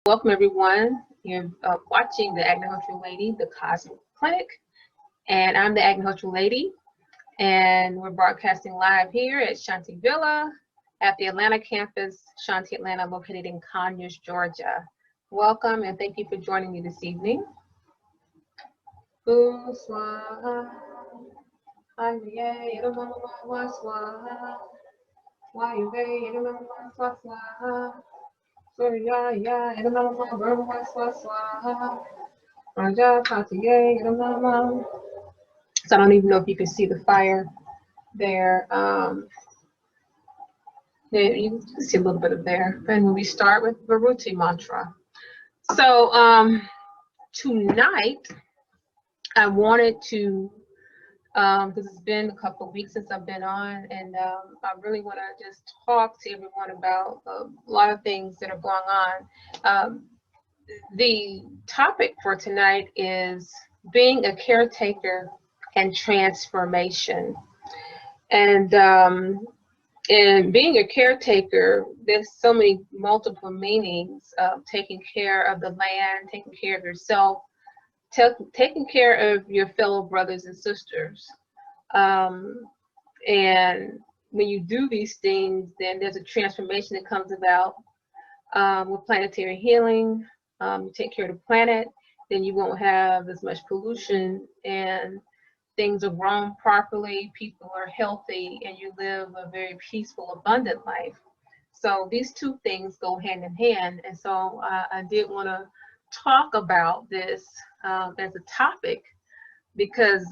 Welcome everyone. You're watching the Agnihotra Lady, the Cosmic Clinic, and I'm the Agnihotra Lady, and we're broadcasting live here at Shantivilla at the Atlanta campus, Shanti Atlanta, located in Conyers, Georgia. Welcome and thank you for joining me this evening. So I don't even know if you can see the fire there. You can see a little bit of there. And we start with Viruti mantra. So tonight I wanted to, because it's been a couple of weeks since I've been on, and I really want to just talk to everyone about a lot of things that are going on. The topic for tonight is being a caretaker and transformation. And being a caretaker, there's so many multiple meanings of taking care of the land, taking care of yourself, taking care of your fellow brothers and sisters. And when you do these things, then there's a transformation that comes about with planetary healing. You take care of the planet, then you won't have as much pollution, and things are grown properly, people are healthy, and you live a very peaceful, abundant life. So these two things go hand in hand. And so I did want to talk about this as a topic because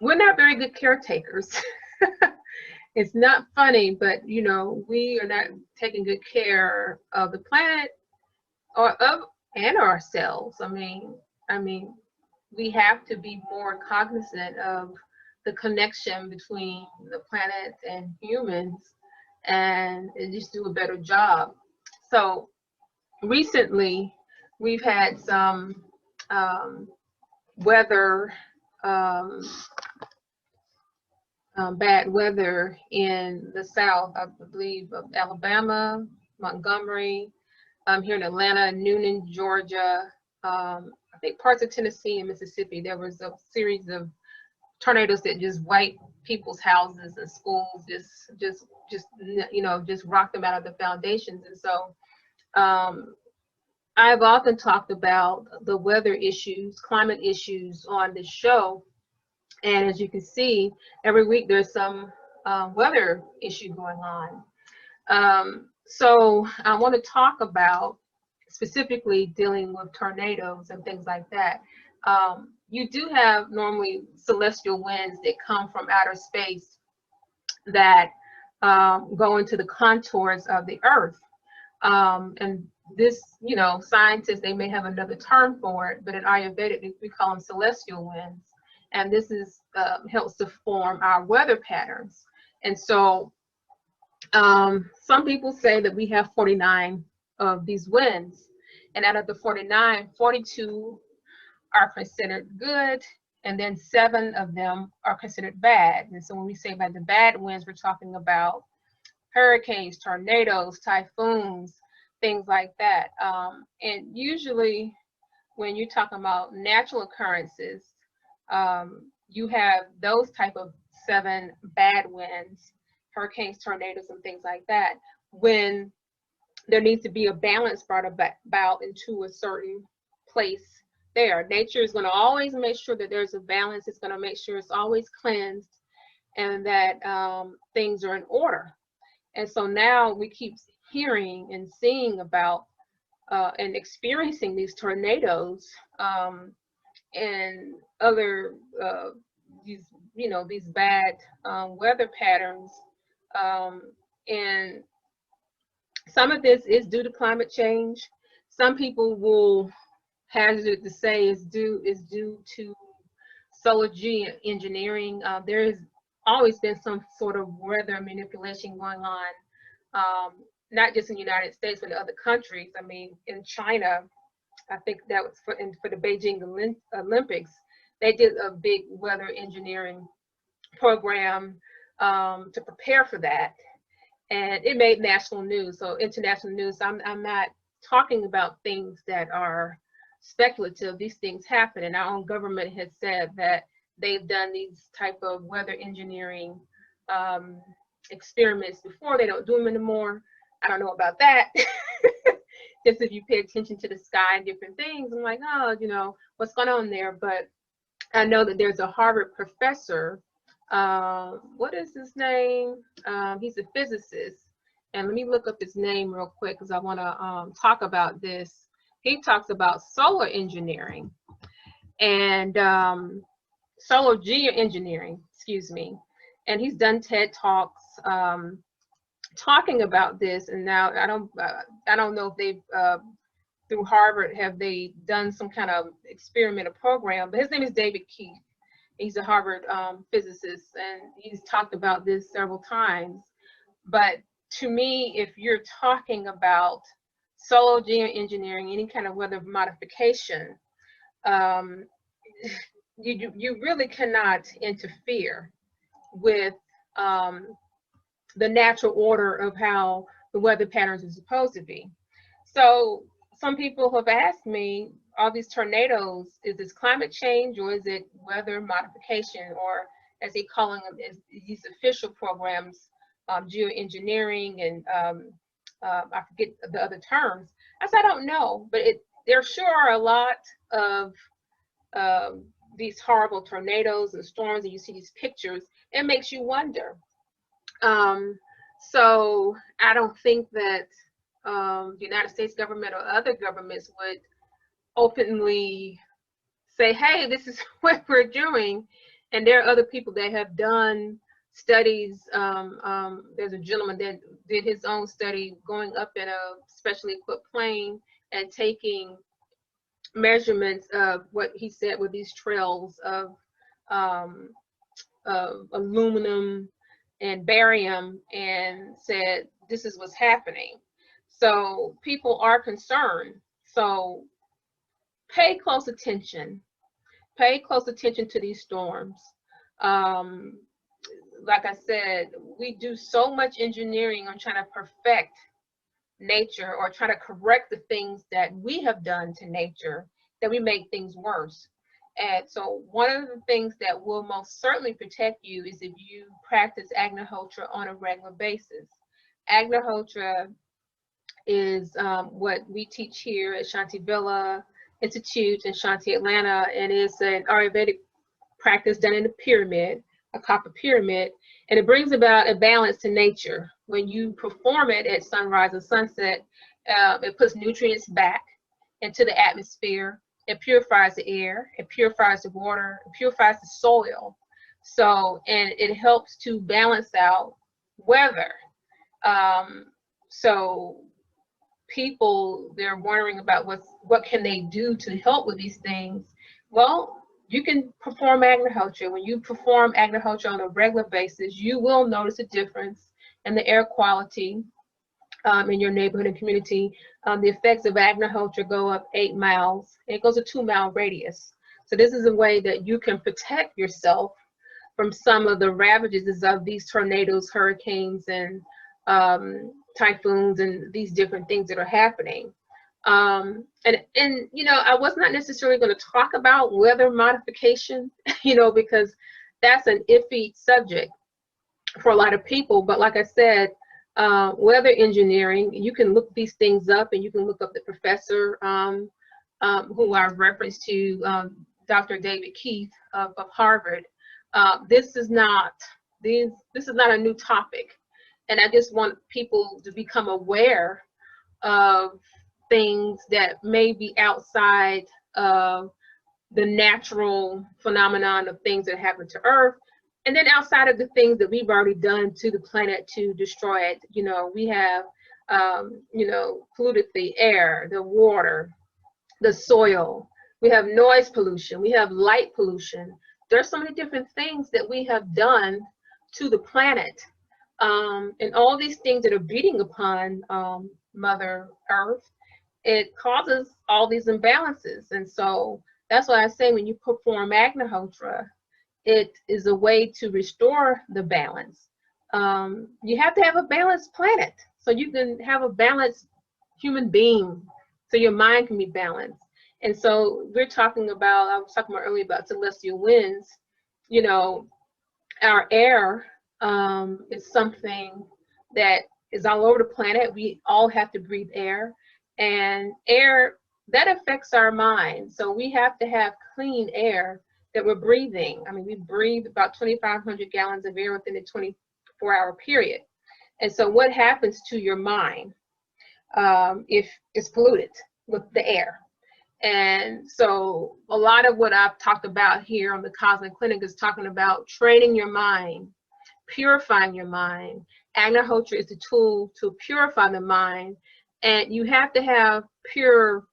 we're not very good caretakers. It's not funny, but you know, we are not taking good care of the planet and ourselves. I mean, we have to be more cognizant of the connection between the planet and humans, and just do a better job. So recently, we've had some weather, bad weather in the South. I believe of Alabama, Montgomery, here in Atlanta, Noonan, Georgia, I think parts of Tennessee and Mississippi. There was a series of tornadoes that just wiped people's houses and schools, just rocked them out of the foundations. And so I've often talked about the weather issues, climate issues on this show. And as you can see, every week there's some weather issue going on. So I want to talk about specifically dealing with tornadoes and things like that. You do have normally celestial winds that come from outer space that go into the contours of the earth. And this, you know, scientists, they may have another term for it, but in Ayurveda, we call them celestial winds. And this is helps to form our weather patterns. And so some people say that we have 49 of these winds, and out of the 49, 42 are considered good, and then 7 of them are considered bad. And so when we say by the bad winds, we're talking about hurricanes, tornadoes, typhoons, things like that. And usually when you're talking about natural occurrences, you have those type of 7 bad winds, hurricanes, tornadoes, and things like that, when there needs to be a balance brought about into a certain place there. Nature is going to always make sure that there's a balance. It's going to make sure it's always cleansed and that things are in order. And so now we keep hearing and seeing about and experiencing these tornadoes and other these bad weather patterns, and some of this is due to climate change. Some people will hazard to say is due to solar engineering. There has always been some sort of weather manipulation going on, not just in the United States, but in other countries. I mean, in China, I think that was for the Beijing Olympics, they did a big weather engineering program to prepare for that, and it made national news, so international news. So I'm not talking about things that are speculative, these things happen. And our own government has said that they've done these type of weather engineering experiments before. They don't do them anymore. I don't know about that. Just if you pay attention to the sky and different things, I'm like, oh, you know, what's going on there? But I know that there's a Harvard professor. What is his name? He's a physicist. And let me look up his name real quick because I want to talk about this. He talks about solar engineering and solar geoengineering, excuse me. And he's done TED Talks talking about this. And now I don't know if they've through Harvard have they done some kind of experimental program. But his name is David Keith. He's a Harvard physicist, and he's talked about this several times. But to me, if you're talking about solar geoengineering, any kind of weather modification, you really cannot interfere with the natural order of how the weather patterns are supposed to be. So some people have asked me, all these tornadoes, is this climate change or is it weather modification, or as they calling them, is these official programs, geoengineering and I forget the other terms. I said, I don't know, but there sure are a lot of these horrible tornadoes and storms, and you see these pictures, it makes you wonder. So I don't think that the United States government or other governments would openly say, hey, this is what we're doing. And there are other people that have done studies. There's a gentleman that did his own study going up in a specially equipped plane and taking measurements of what he said were these trails of aluminum and barium, and said this is what's happening. So people are concerned. So pay close attention. Pay close attention to these storms. Like I said, we do so much engineering on trying to perfect nature or try to correct the things that we have done to nature that we make things worse. And so one of the things that will most certainly protect you is if you practice Agnihotra on a regular basis. Agnihotra is what we teach here at Shantivilla Institute in Shanti, Atlanta, and it's an Ayurvedic practice done in a pyramid, a copper pyramid, and it brings about a balance to nature. When you perform it at sunrise and sunset, it puts nutrients back into the atmosphere. It purifies the air, it purifies the water, it purifies the soil. So, and it helps to balance out weather. So people, they're wondering about what can they do to help with these things. Well, you can perform Agnihotra. When you perform Agnihotra on a regular basis, you will notice a difference in the air quality in your neighborhood and community. The effects of Agnihotra go up 8 miles. It goes a 2-mile radius. So this is a way that you can protect yourself from some of the ravages of these tornadoes, hurricanes, and typhoons, and these different things that are happening. And you know, I was not necessarily going to talk about weather modification, you know, because that's an iffy subject for a lot of people. But like I said, weather engineering, you can look these things up, and you can look up the professor who I referenced to, Dr. David Keith of Harvard. This is not a new topic, and I just want people to become aware of things that may be outside of the natural phenomenon of things that happen to Earth, and then outside of the things that we've already done to the planet to destroy it. You know, we have, you know, polluted the air, the water, the soil. We have noise pollution. We have light pollution. There's so many different things that we have done to the planet. And all these things that are beating upon Mother Earth, it causes all these imbalances. And so that's why I say when you perform Agnihotra, it is a way to restore the balance. You have to have a balanced planet. So you can have a balanced human being, so your mind can be balanced. And so we're talking about, I was talking about earlier about celestial winds. You know, our air is something that is all over the planet. We all have to breathe air, and air that affects our mind. So we have to have clean air that we're breathing. I mean, we breathe about 2,500 gallons of air within a 24-hour period. And so what happens to your mind if it's polluted with the air? And so a lot of what I've talked about here on the Cosmic Clinic is talking about training your mind, purifying your mind. Agnihotra is the tool to purify the mind, and you have to have pure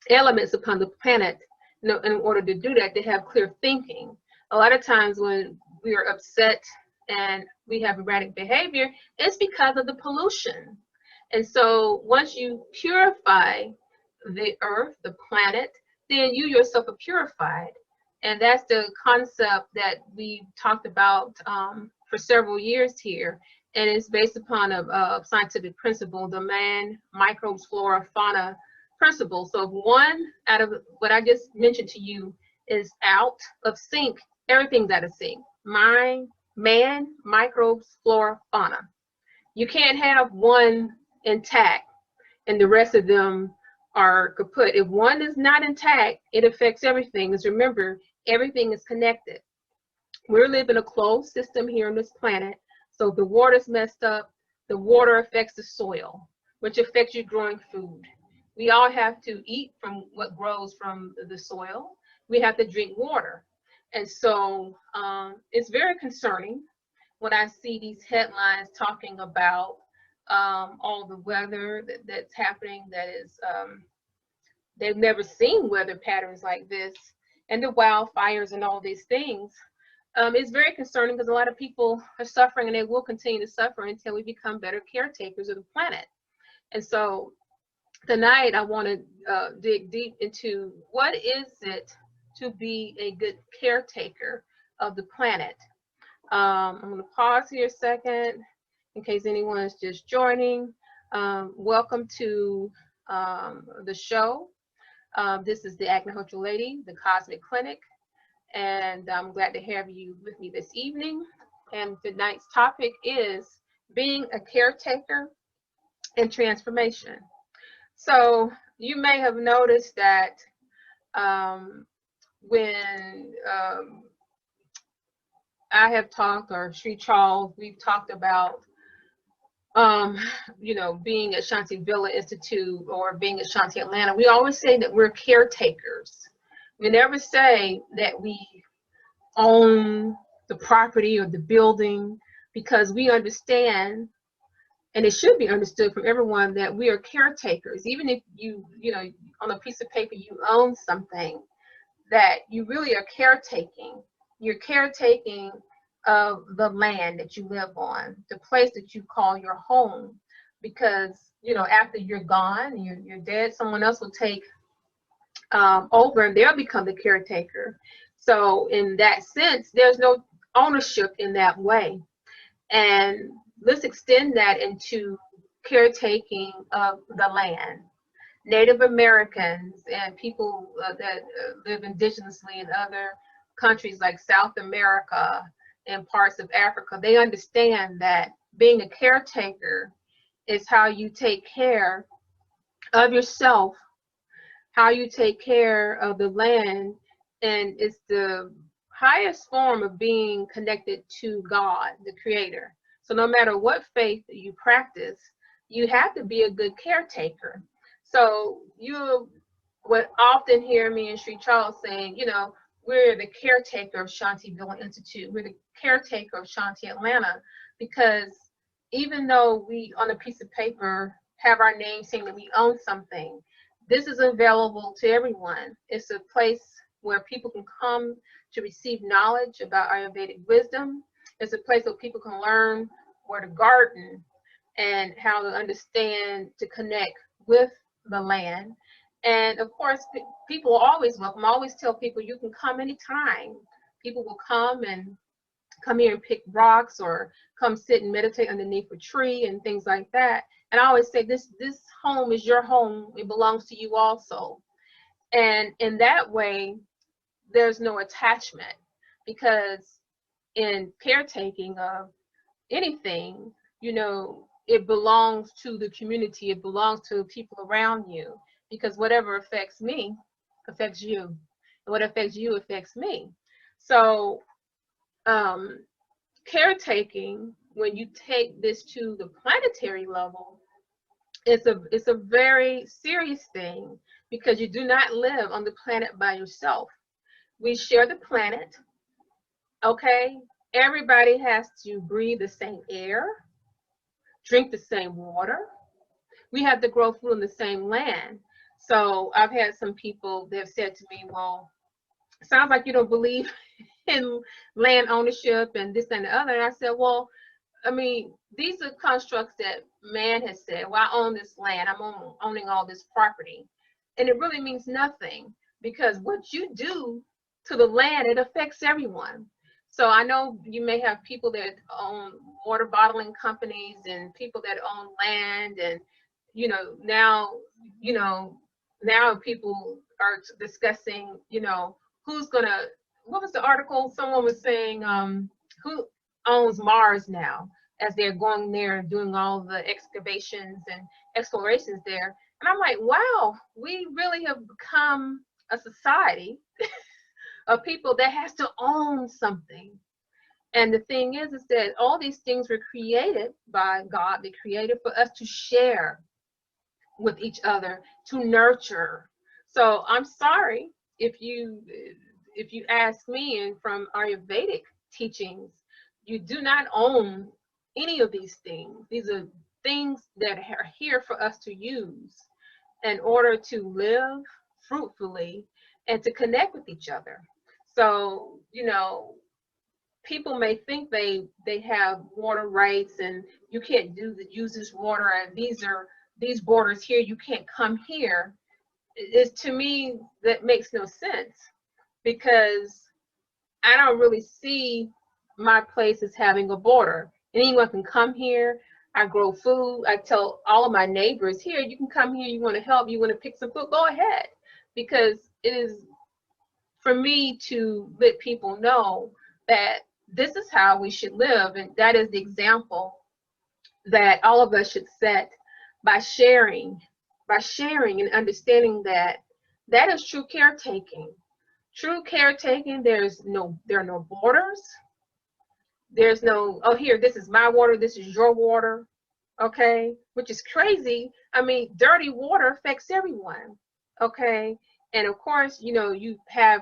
elements upon the planet, you know, in order to do that, to have clear thinking. A lot of times when we are upset and we have erratic behavior, it's because of the pollution. And so once you purify the earth, the planet, then you yourself are purified. And that's the concept that we talked about for several years here. And it's based upon a scientific principle, the man, microbes, flora, fauna principle. So if one out of what I just mentioned to you is out of sync, everything's out of sync. Mind, man, microbes, flora, fauna. You can't have one intact and the rest of them are kaput. If one is not intact, it affects everything. Because remember, everything is connected. We're living a closed system here on this planet. So if the water's messed up, the water affects the soil, which affects you growing food. We all have to eat from what grows from the soil. We have to drink water. And so it's very concerning when I see these headlines talking about all the weather that's happening, that is, they've never seen weather patterns like this, and the wildfires and all these things. It's very concerning because a lot of people are suffering, and they will continue to suffer until we become better caretakers of the planet. And so tonight I want to dig deep into what is it to be a good caretaker of the planet. I'm going to pause here a second in case anyone is just joining. Welcome to the show. This is the Agnihotra Lady, the Cosmic Clinic, and I'm glad to have you with me this evening. And tonight's topic is being a caretaker and transformation. So you may have noticed that when I have talked, or Sri Charles, we've talked about you know, being at Shantivilla Institute or being at Shantae Atlanta, we always say that we're caretakers. We never say that we own the property or the building, because we understand, and it should be understood from everyone, that we are caretakers. Even if you know, on a piece of paper you own something, that you really are caretaking. You're caretaking of the land that you live on, the place that you call your home, because, you know, after you're gone, you're dead, someone else will take over, and they'll become the caretaker. So in that sense, there's no ownership in that way. And let's extend that into caretaking of the land. Native Americans and people that live indigenously in other countries like South America and parts of Africa, they understand that being a caretaker is how you take care of yourself, how you take care of the land, and it's the highest form of being connected to God, the Creator. So no matter what faith that you practice, you have to be a good caretaker. So you would often hear me and Sri Charles saying, you know, we're the caretaker of Shantivilla Institute. We're the caretaker of Shantae Atlanta, because even though we on a piece of paper have our name saying that we own something, this is available to everyone. It's a place where people can come to receive knowledge about Ayurvedic wisdom. It's a place where people can learn where to garden and how to understand, to connect with the land. And of course, people are always welcome. I always tell people you can come anytime. People will come here and pick rocks, or come sit and meditate underneath a tree and things like that. And I always say this home is your home. It belongs to you also. And in that way, there's no attachment, because in caretaking of anything, you know, it belongs to the community. It belongs to people around you, because whatever affects me affects you, and what affects you affects me. So caretaking, when you take this to the planetary level, it's a very serious thing, because you do not live on the planet by yourself. We share the planet, okay? Everybody has to breathe the same air, drink the same water. We have to grow food on the same land. So I've had some people that have said to me, well, sounds like you don't believe in land ownership and this and the other. And I said, well, I mean, these are constructs that man has said, well, I own this land, owning all this property. And it really means nothing, because what you do to the land, it affects everyone. So I know you may have people that own water bottling companies and people that own land, and now people are discussing, who's gonna, what was the article someone was saying, who owns Mars now, as they're going there and doing all the excavations and explorations there. And I'm like, wow, we really have become a society of people that has to own something. And the thing is that all these things were created by God. They created for us to share with each other, to nurture. So I'm sorry if you ask me, and from Ayurvedic teachings, you do not own any of these things. These are things that are here for us to use in order to live fruitfully and to connect with each other. So, people may think they have water rights, and you can't use this water, and these borders here, you can't come here. It's, to me, that makes no sense, because I don't really see my place as having a border. Anyone can come here. I grow food. I tell all of my neighbors, here, you can come here, you want to help, you want to pick some food, go ahead. Because it is for me to let people know that this is how we should live, and that is the example that all of us should set by sharing and understanding that that is true caretaking. True caretaking, there are no borders. There's no, oh, here, this is my water, this is your water, okay? Which is crazy. I mean, dirty water affects everyone, okay? And of course, you have,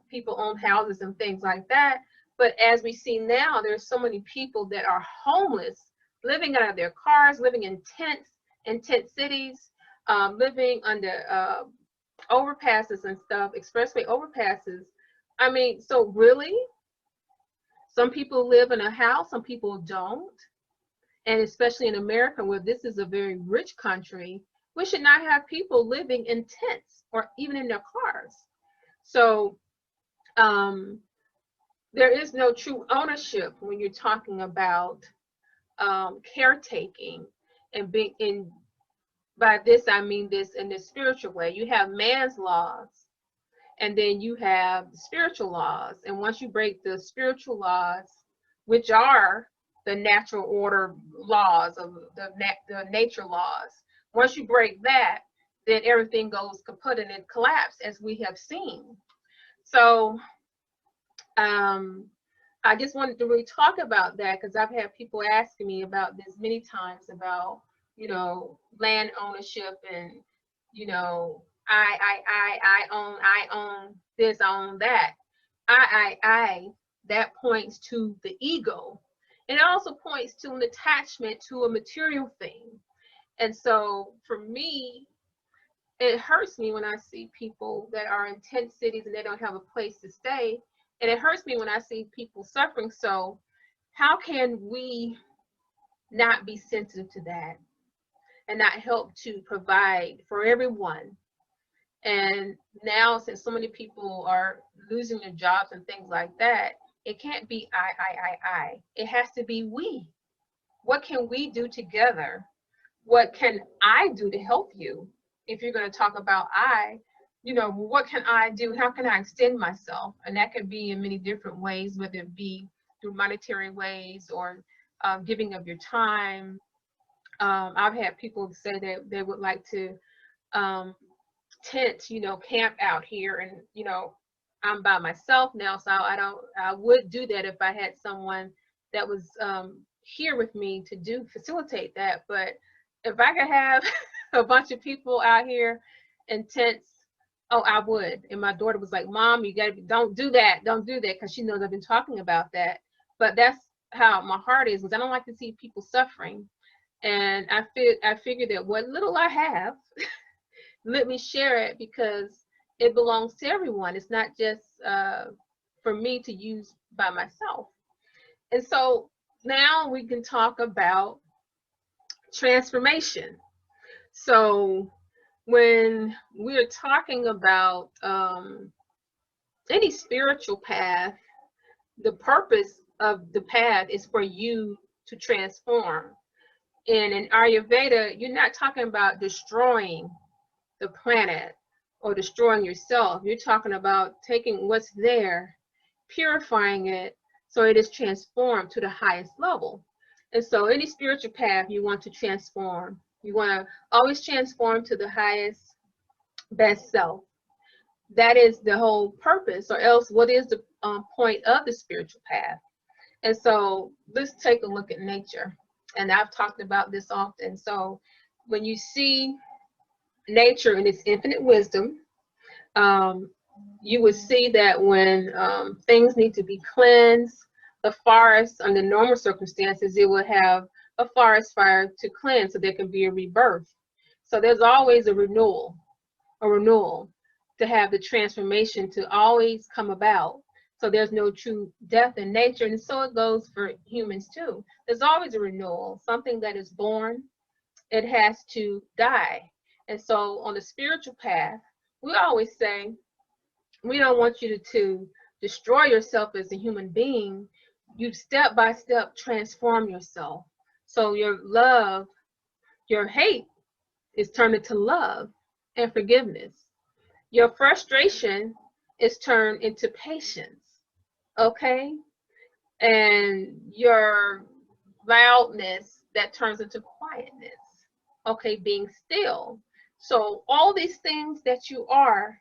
people own houses and things like that. But as we see now, there's so many people that are homeless, living out of their cars, living in tents, in tent cities, living under overpasses and stuff, expressway overpasses. I mean, so really, some people live in a house, some people don't. And especially in America, where this is a very rich country, we should not have people living in tents or even in their cars. So there is no true ownership when you're talking about caretaking, and being in, by this I mean this in the spiritual way. You have man's laws, and then you have spiritual laws. And once you break the spiritual laws, which are the natural order laws of the nature laws, once you break that, then everything goes kaput and it collapses, as we have seen. So I just wanted to really talk about that, because I've had people asking me about this many times, about land ownership, and I own this, I own that. That points to the ego, and it also points to an attachment to a material thing. And so for me, it hurts me when I see people that are in tent cities and they don't have a place to stay. And it hurts me when I see people suffering. So how can we not be sensitive to that and not help to provide for everyone? And now, since so many people are losing their jobs and things like that, it can't be I. It has to be we. What can we do together what can I do to help you? If you're going to talk about I, you know, what can I do? How can I extend myself? And that could be in many different ways, whether it be through monetary ways or giving of your time. I've had people say that they would like to tent, you know, camp out here, and you know, I'm by myself now, so I would do that if I had someone that was here with me to facilitate that. But if I could have a bunch of people out here in tents, oh, I would. And my daughter was like, Mom, you gotta don't do that, because she knows I've been talking about that. But that's how my heart is, because I don't like to see people suffering. And I figured that what little I have, let me share it, because it belongs to everyone. It's not just for me to use by myself. And so now we can talk about transformation. So when we're talking about any spiritual path, the purpose of the path is for you to transform. And in Ayurveda, you're not talking about destroying the planet or destroying yourself. You're talking about taking what's there, purifying it, so it is transformed to the highest level. And so any spiritual path you want to transform, you want to always transform to the highest, best self. That is the whole purpose, or else what is the point of the spiritual path? And so let's take a look at nature. And I've talked about this often. So when you see nature in its infinite wisdom, you would see that when things need to be cleansed, the forest, under normal circumstances, it would have a forest fire to cleanse, so there can be a rebirth. So there's always a renewal to have the transformation to always come about. So there's no true death in nature, and so it goes for humans too. There's always a renewal. Something that is born, it has to die. And so on the spiritual path, we always say, we don't want you to destroy yourself as a human being. You step by step transform yourself. So your love, your hate is turned into love and forgiveness. Your frustration is turned into patience, okay? And your loudness, that turns into quietness, okay, being still. So all these things that you are,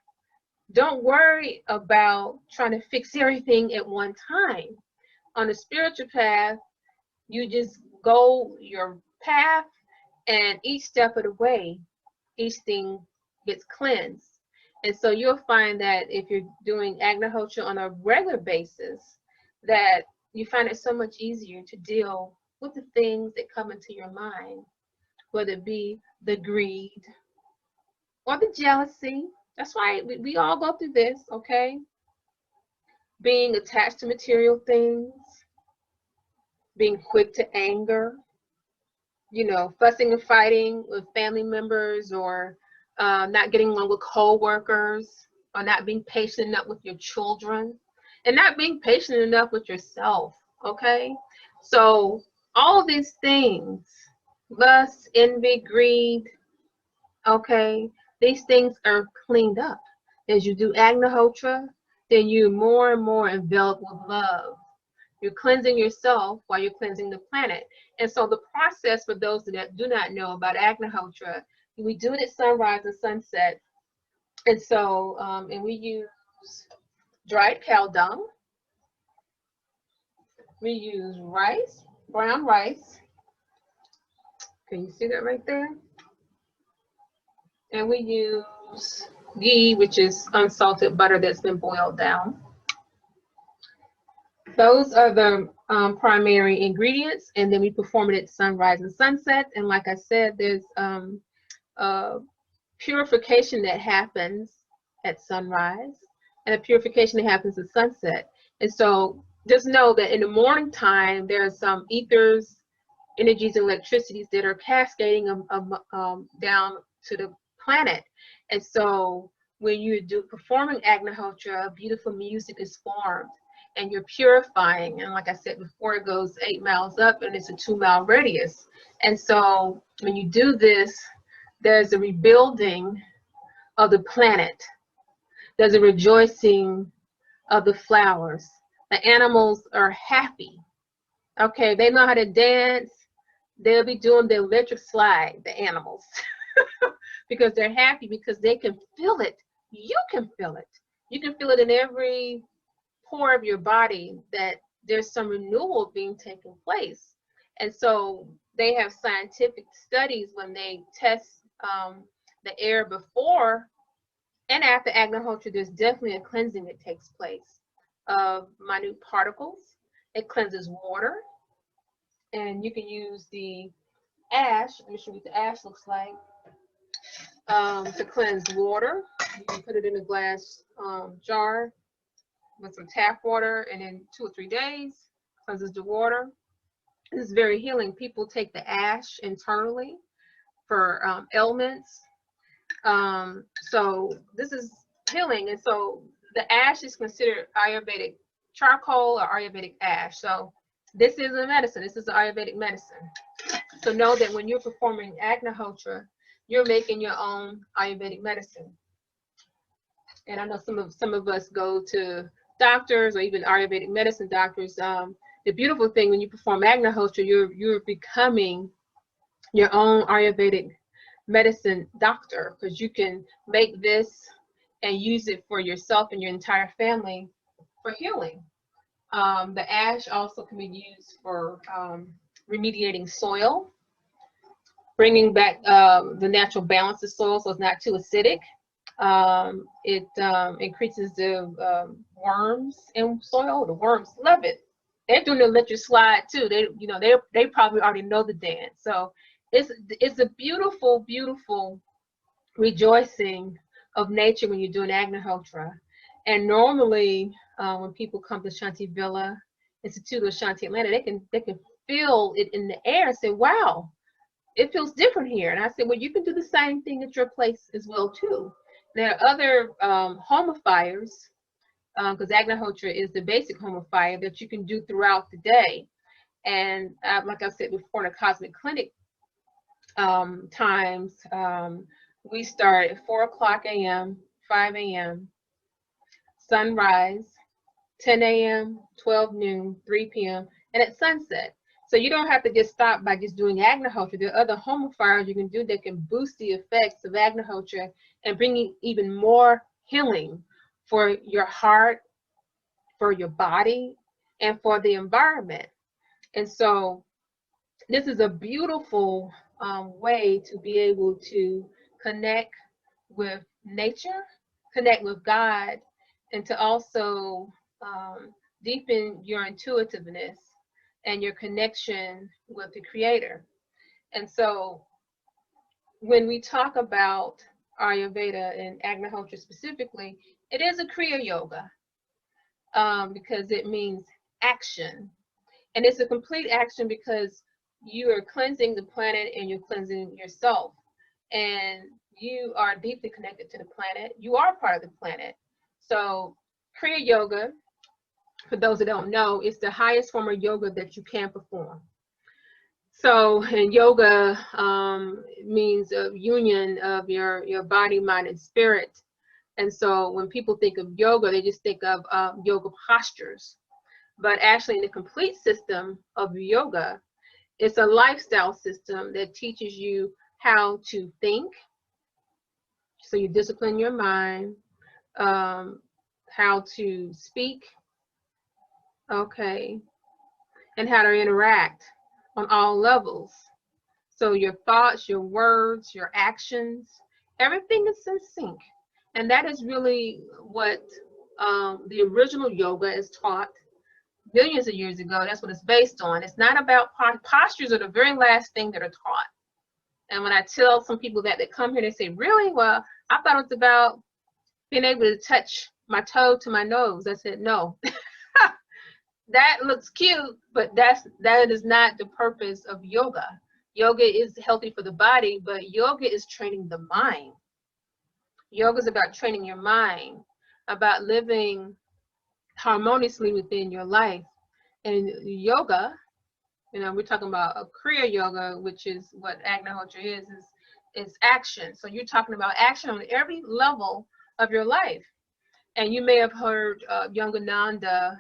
don't worry about trying to fix everything at one time. On the spiritual path, you just go your path, and each step of the way, each thing gets cleansed. And so you'll find that if you're doing Agnihotra on a regular basis, that you find it so much easier to deal with the things that come into your mind, whether it be the greed or the jealousy. That's why we all go through this, okay? Being attached to material things, being quick to anger, you know, fussing and fighting with family members, or not getting along with co-workers, or not being patient enough with your children, and not being patient enough with yourself, okay? So all of these things, lust, envy, greed, okay, these things are cleaned up. As you do Agnihotra, then you're more and more enveloped with love. You're cleansing yourself while you're cleansing the planet. And so the process, for those that do not know about Agnihotra, we do it at sunrise and sunset. And so, and we use dried cow dung. We use rice, brown rice. Can you see that right there? And we use ghee, which is unsalted butter that's been boiled down. Those are the primary ingredients, and then we perform it at sunrise and sunset. And like I said, there's purification that happens at sunrise and a purification that happens at sunset. And so just know that in the morning time, there are some ethers, energies, and electricities that are cascading down to the planet. And so when you do performing Agnihotra, beautiful music is formed, and you're purifying. And like I said before, it goes 8 miles up, and it's a 2-mile radius. And so when you do this, there's a rebuilding of the planet. There's a rejoicing of the flowers. The animals are happy. Okay, they know how to dance. They'll be doing the electric slide, the animals, because they're happy, because they can feel it. You can feel it. You can feel it in every pore of your body that there's some renewal being taken place. And so they have scientific studies when they test the air before and after Agnihotra. There's definitely a cleansing that takes place of minute particles. It cleanses water. And you can use the ash. Let me show you what the ash looks like. To cleanse water. You can put it in a glass jar with some tap water, and in 2 or 3 days, cleanses the water. This is very healing. People take the ash internally for ailments. So this is healing. And so the ash is considered Ayurvedic charcoal or Ayurvedic ash. So this is a medicine. This is an Ayurvedic medicine. So know that when you're performing Agnihotra, you're making your own Ayurvedic medicine. And I know some of us go to doctors or even Ayurvedic medicine doctors. The beautiful thing when you perform Agnihotra, you're becoming your own Ayurvedic medicine doctor, because you can make this and use it for yourself and your entire family for healing. The ash also can be used for remediating soil, bringing back the natural balance of soil so it's not too acidic. It increases the worms in soil. The worms love it. They're doing the electric slide too. They probably already know the dance. So it's a beautiful, beautiful rejoicing of nature when you're doing Agnihotra. And normally when people come to Shantivilla Institute or Shanti Atlanta, they can feel it in the air and say, wow, it feels different here. And I said, well, you can do the same thing at your place as well too. There are other homifiers, because Agnihotra is the basic homifier that you can do throughout the day. And like I said before, in the Cosmic Clinic times, we start at 4 o'clock a.m., 5 a.m., sunrise, 10 a.m., 12 noon, 3 p.m., and at sunset. So you don't have to just stop by just doing Agnihotra. There are other homifiers you can do that can boost the effects of Agnihotra and bring even more healing for your heart, for your body, and for the environment. And so this is a beautiful way to be able to connect with nature, connect with God, and to also deepen your intuitiveness and your connection with the Creator. And so when we talk about Ayurveda and Agnihotra specifically, it is a Kriya Yoga because it means action. And it's a complete action because you are cleansing the planet and you're cleansing yourself. And you are deeply connected to the planet. You are part of the planet. So Kriya Yoga, for those that don't know, is the highest form of yoga that you can perform. So, and yoga means a union of your body, mind, and spirit. And so when people think of yoga, they just think of yoga postures. But actually, in the complete system of yoga, it's a lifestyle system that teaches you how to think. So you discipline your mind, how to speak, okay, and how to interact on all levels. So your thoughts, your words, your actions, everything is in sync. And that is really what the original yoga is taught millions of years ago. That's what it's based on. It's not about postures are the very last thing that are taught. And when I tell some people that come here, they say, really? Well, I thought it was about being able to touch my toe to my nose. I said, no. That looks cute, but that is not the purpose of yoga. Yoga is healthy for the body, but yoga is training the mind. Yoga is about training your mind, about living harmoniously within your life. And yoga You know, we're talking about a Kriya Yoga, which is what Agnihotra is action. So you're talking about action on every level of your life. And you may have heard Yogananda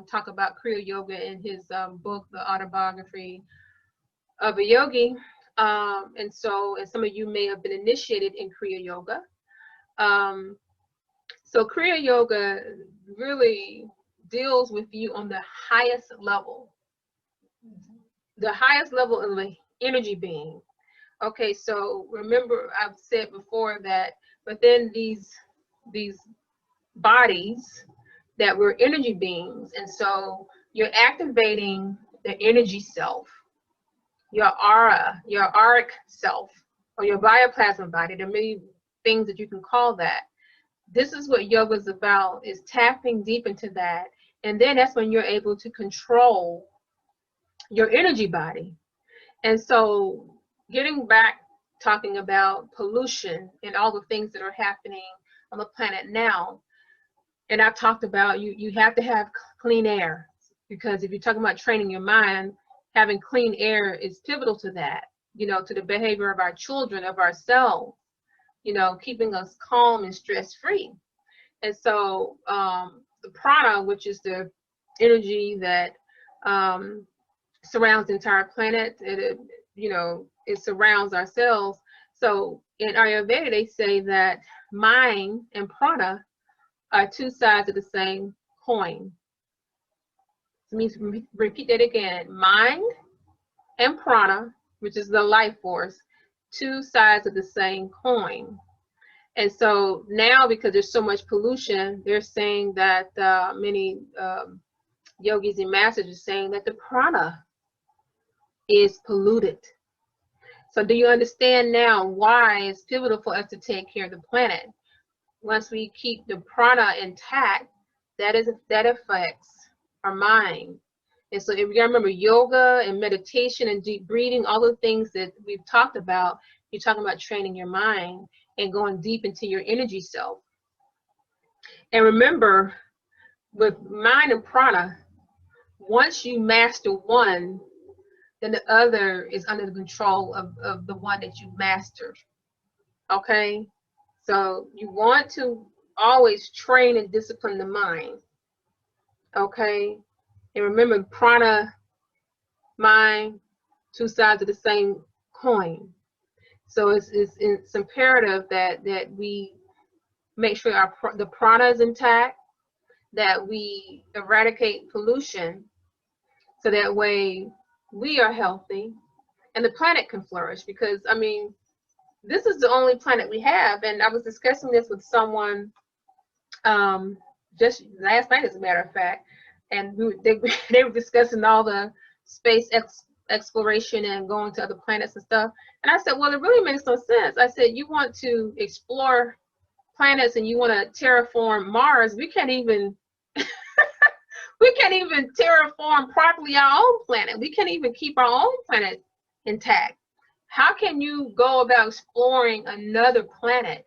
talk about Kriya Yoga in his book, The Autobiography of a Yogi. And some of you may have been initiated in Kriya Yoga. So Kriya Yoga really deals with you on the highest level of the energy being. Okay, so remember I've said before that within these bodies that we're energy beings, and so you're activating the energy self, your aura, your auric self, or your bioplasma body. There are many things that you can call that. This is what yoga is about, is tapping deep into that. And then that's when you're able to control your energy body. And so getting back, talking about pollution and all the things that are happening on the planet now, and I've talked about you have to have clean air, because if you're talking about training your mind, having clean air is pivotal to that, you know, to the behavior of our children, of ourselves, you know, keeping us calm and stress-free. And so the prana, which is the energy that surrounds the entire planet, it surrounds our cells. So in Ayurveda, they say that mind and prana are two sides of the same coin. Let me repeat that again. Mind and prana, which is the life force, two sides of the same coin. And so now, because there's so much pollution, they're saying that many yogis and masters are saying that the prana is polluted. So do you understand now why it's pivotal for us to take care of the planet? Once we keep the prana intact, that affects our mind. And so if you remember yoga and meditation and deep breathing, all the things that we've talked about, you're talking about training your mind and going deep into your energy self. And remember, with mind and prana, once you master one, then the other is under the control of the one that you mastered. Okay? So you want to always train and discipline the mind. Okay? And remember, prana, mind, two sides of the same coin. So it's imperative that we make sure the prana is intact, that we eradicate pollution, so that way we are healthy and the planet can flourish. Because I mean, this is the only planet we have, and I was discussing this with someone just last night, as a matter of fact, and they were discussing all the space exploration and going to other planets and stuff. And I said, well, it really makes no sense. I said, you want to explore planets and you want to terraform Mars. We can't even terraform properly our own planet. We can't even keep our own planet intact. How can you go about exploring another planet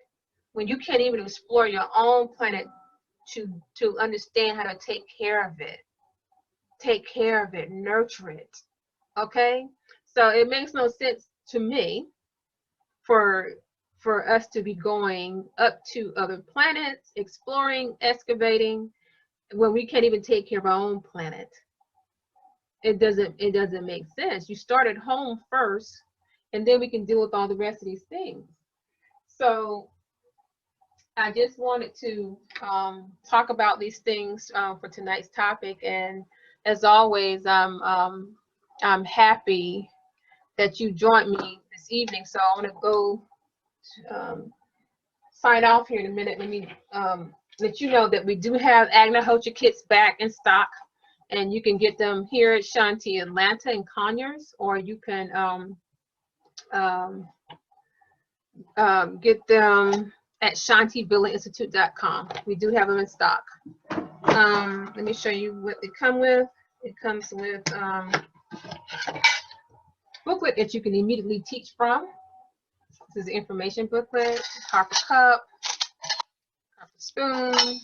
when you can't even explore your own planet to understand how to take care of it, nurture it? Okay, so it makes no sense to me for us to be going up to other planets, exploring, excavating, when we can't even take care of our own planet. It doesn't make sense. You start at home first, and then we can deal with all the rest of these things. So I just wanted to talk about these things for tonight's topic, and as always, I'm happy that you joined me this evening. So I want to go sign off here in a minute. Let me let you know that we do have Agnihotra kits back in stock, and you can get them here at Shanti Atlanta and Conyers, or you can get them at shantivillainstitute.com. We do have them in stock. Let me show you what they come with. It comes with booklet that you can immediately teach from. This is the information booklet, copper cup, copper spoon,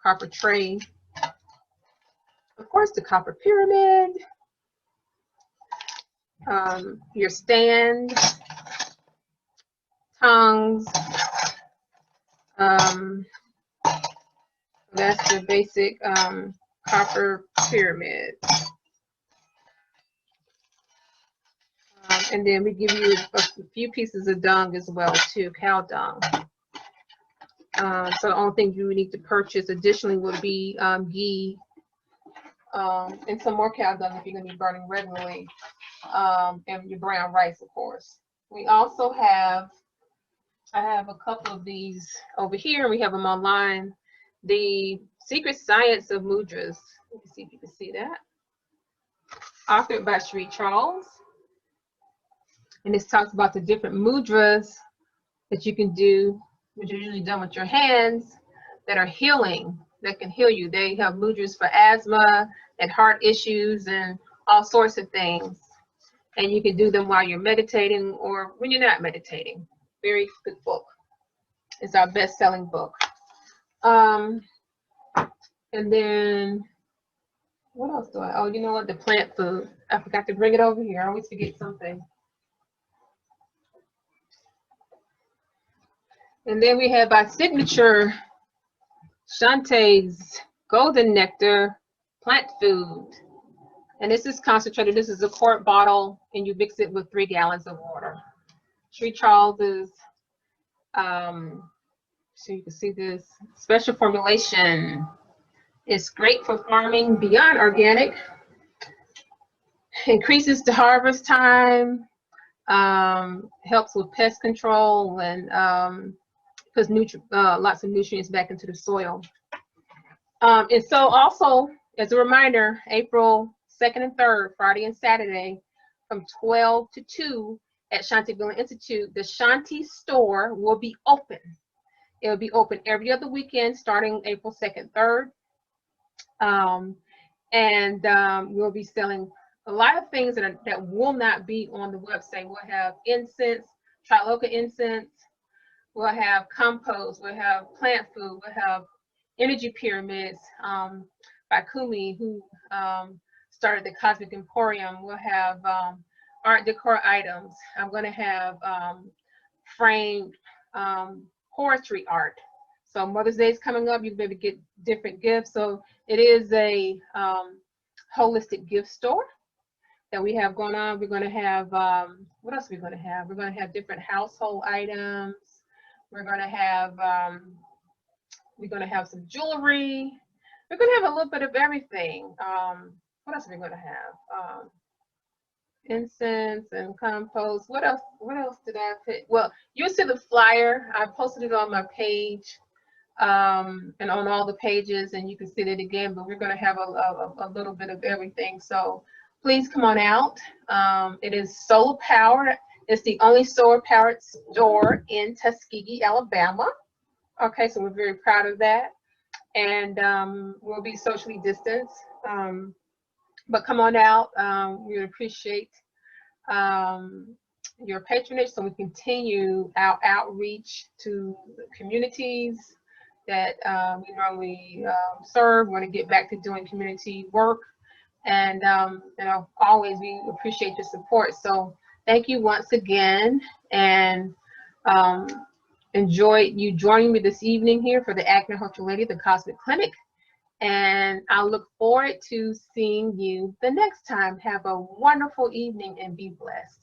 copper tray, of course the copper pyramid, your stand, tongues. That's the basic copper pyramid. And then we give you a few pieces of dung as well too, cow dung. So the only thing you would need to purchase additionally would be ghee, and some more cow dung if you're going to be burning regularly, and your brown rice, of course. We also have, I have a couple of these over here. We have them online. The Secret Science of Mudras. Let me see if you can see that. Authored by Sri Charles. And this talks about the different mudras that you can do, which are usually done with your hands, that are healing, that can heal you. They have mudras for asthma and heart issues and all sorts of things. And you can do them while you're meditating or when you're not meditating. Very good book. It's our best-selling book. And then, what else do I, oh, you know what, the plant food. I forgot to bring it over here. I always forget something. And then we have our signature Shantae's Golden Nectar plant food. And this is concentrated. This is a quart bottle, and you mix it with 3 gallons of water. Sri Charles's, so you can see this special formulation. It's great for farming beyond organic. Increases the harvest time. Helps with pest control and puts lots of nutrients back into the soil. And so also, as a reminder, April 2nd and 3rd, Friday and Saturday, from 12 to 2 at Shantivilla Institute, the Shanti store will be open. It will be open every other weekend starting April 2nd, 3rd. We'll be selling a lot of things that will not be on the website. We'll have incense, Triloka incense. We'll have compost. We'll have plant food. We'll have energy pyramids by Kumi, who started the Cosmic Emporium. We'll have art decor items. I'm going to have framed poetry art. So Mother's Day is coming up. You can maybe get different gifts. So it is a holistic gift store that we have going on. We're going to have, what else are we going to have? We're going to have different household items. We're going to have some jewelry. We're going to have a little bit of everything. What else are we going to have? Incense and compost. What else did I put? Well, you'll see the flyer. I posted it on my page and on all the pages, and you can see it again, but we're going to have a little bit of everything. So please come on out. It is solar powered. It's the only solar powered store in Tuskegee, Alabama. Okay, so we're very proud of that. And we'll be socially distanced. But come on out. We would appreciate your patronage so we continue our outreach to the communities that we normally serve. We want to get back to doing community work. And you know, always we appreciate your support. So thank you once again, and enjoy you joining me this evening here for the Agnihotra Lady, the Cosmic Clinic. And I look forward to seeing you the next time. Have a wonderful evening and be blessed.